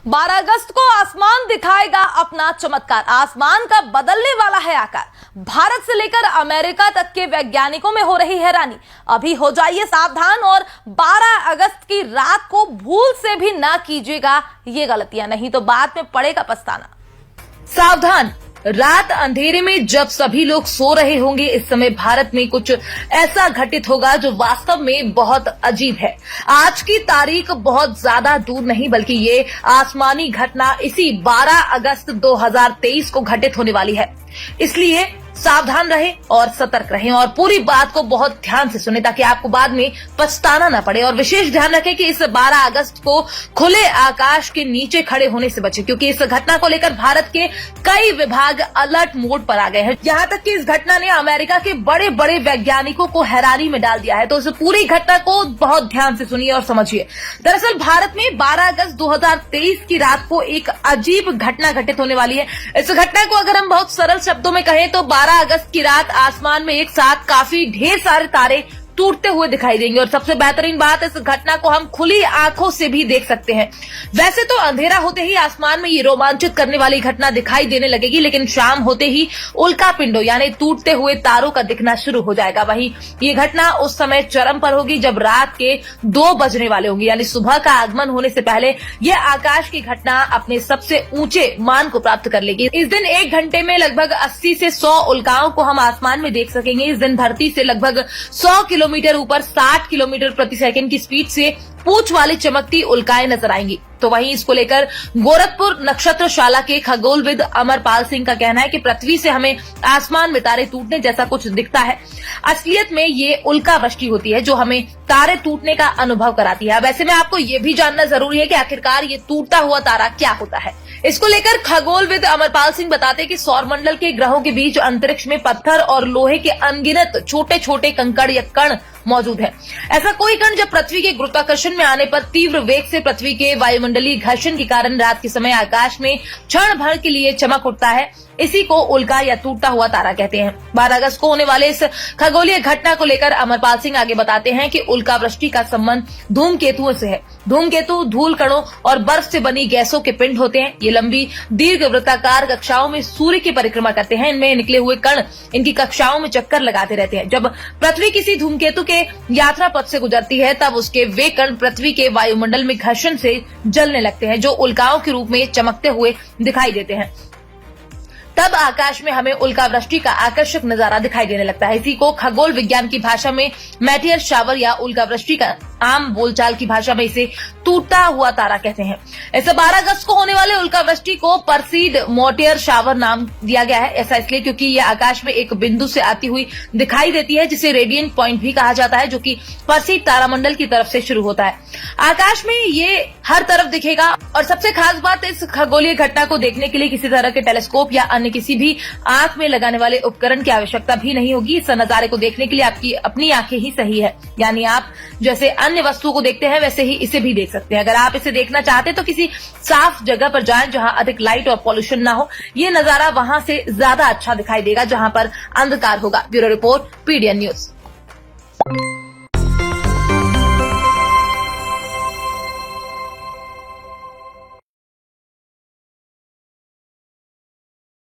12 अगस्त को आसमान दिखाएगा अपना चमत्कार। आसमान का बदलने वाला है आकार। भारत से लेकर अमेरिका तक के वैज्ञानिकों में हो रही हैरानी। अभी हो जाइए सावधान और 12 अगस्त की रात को भूल से भी ना कीजिएगा ये गलतियां, नहीं तो बाद में पड़ेगा पछताना। सावधान, रात अंधेरे में जब सभी लोग सो रहे होंगे, इस समय भारत में कुछ ऐसा घटित होगा जो वास्तव में बहुत अजीब है। आज की तारीख बहुत ज्यादा दूर नहीं, बल्कि ये आसमानी घटना इसी 12 अगस्त 2023 को घटित होने वाली है। इसलिए सावधान रहें और सतर्क रहें और पूरी बात को बहुत ध्यान से सुनें ताकि आपको बाद में पछताना न पड़े। और विशेष ध्यान रखें कि इस 12 अगस्त को खुले आकाश के नीचे खड़े होने से बचें, क्योंकि इस घटना को लेकर भारत के कई विभाग अलर्ट मोड पर आ गए हैं। यहाँ तक कि इस घटना ने अमेरिका के बड़े बड़े वैज्ञानिकों को हैरानी में डाल दिया है। तो इस पूरी घटना को बहुत ध्यान से सुनिए और समझिए। दरअसल भारत में 12 अगस्त 2023 की रात को एक अजीब घटना घटित होने वाली है। इस घटना को अगर हम बहुत सरल शब्दों में कहें तो 12 अगस्त की रात आसमान में एक साथ काफी ढेर सारे तारे टूटते हुए दिखाई देंगे। और सबसे बेहतरीन बात, इस घटना को हम खुली आंखों से भी देख सकते हैं। वैसे तो अंधेरा होते ही आसमान में ये रोमांचित करने वाली घटना दिखाई देने लगेगी, लेकिन शाम होते ही उल्का पिंडों यानी टूटते हुए तारों का दिखना शुरू हो जाएगा। वहीं ये घटना उस समय चरम पर होगी जब रात के 2 बजने वाले होंगे, यानी सुबह का आगमन होने से पहले ये आकाश की घटना अपने सबसे ऊंचे मान को प्राप्त कर लेगी। इस दिन 1 घंटे में लगभग 80 से 100 उल्काओं को हम आसमान में देख सकेंगे। इस दिन धरती से लगभग 100 किलोमीटर ऊपर 60 किलोमीटर प्रति सेकंड की स्पीड से पूंछ वाली चमकती उल्काएं नजर आएंगी। तो वहीं इसको लेकर गोरखपुर नक्षत्रशाला के खगोलविद अमरपाल सिंह का कहना है कि पृथ्वी से हमें आसमान में तारे टूटने जैसा कुछ दिखता है। असलियत में ये उल्का वृष्टि होती है जो हमें तारे टूटने का अनुभव कराती है। वैसे में आपको ये भी जानना जरूरी है कि आखिरकार ये टूटता हुआ तारा क्या होता है। इसको लेकर खगोलविद अमरपाल सिंह बताते हैं कि सौरमंडल के ग्रहों के बीच अंतरिक्ष में पत्थर और लोहे के अनगिनत छोटे छोटे कंकड़ या कण मौजूद है। ऐसा कोई कण जब पृथ्वी के गुरुत्वाकर्षण में आने पर तीव्र वेग से पृथ्वी के वायुमंडलीय घर्षण के कारण रात के समय आकाश में क्षण भर के लिए चमक उठता है, इसी को उल्का या टूटता हुआ तारा कहते हैं। 12 अगस्त को होने वाले इस खगोलीय घटना को लेकर अमरपाल सिंह आगे बताते हैं कि उल्का वृष्टि का संबंध धूमकेतुओं से है। धूमकेतु धूल कणों और बर्फ से बनी गैसों के पिंड होते हैं। ये लंबी दीर्घ वृत्ताकार कक्षाओं में सूर्य की परिक्रमा करते हैं। इनमें निकले हुए कण इनकी कक्षाओं में चक्कर लगाते रहते हैं। जब पृथ्वी किसी धूमकेतु के यात्रा पथ से गुजरती है तब उसके वे कण पृथ्वी के वायुमंडल में घर्षण से जलने लगते हैं, जो उल्काओं के रूप में चमकते हुए दिखाई देते हैं। तब आकाश में हमें उल्का वृष्टि का आकर्षक नजारा दिखाई देने लगता है। इसी को खगोल विज्ञान की भाषा में मेटियर शावर या उल्का वृष्टि का, आम बोलचाल की भाषा में इसे टूटता हुआ तारा कहते हैं। ऐसे 12 अगस्त को होने वाले उल्का वृष्टि को परसीड मोटियर शावर नाम दिया गया है। ऐसा इसलिए क्योंकि ये आकाश में एक बिंदु से आती हुई दिखाई देती है, जिसे रेडियंट पॉइंट भी कहा जाता है, जो कि परसीड तारामंडल की तरफ से शुरू होता है। आकाश में ये हर तरफ दिखेगा। और सबसे खास बात, इस खगोलीय घटना को देखने के लिए किसी तरह के टेलीस्कोप या अन्य किसी भी आंख में लगाने वाले उपकरण की आवश्यकता भी नहीं होगी। इस नजारे को देखने के लिए आपकी अपनी आंखें ही सही है, यानी आप जैसे अन्य वस्तुओं को देखते हैं वैसे ही इसे भी देख सकते हैं। अगर आप इसे देखना चाहते हैं तो किसी साफ जगह पर जाएं जहां अधिक लाइट और पॉल्यूशन ना हो। ये नजारा वहां से ज्यादा अच्छा दिखाई देगा जहां पर अंधकार होगा। Bureau report, PDN news.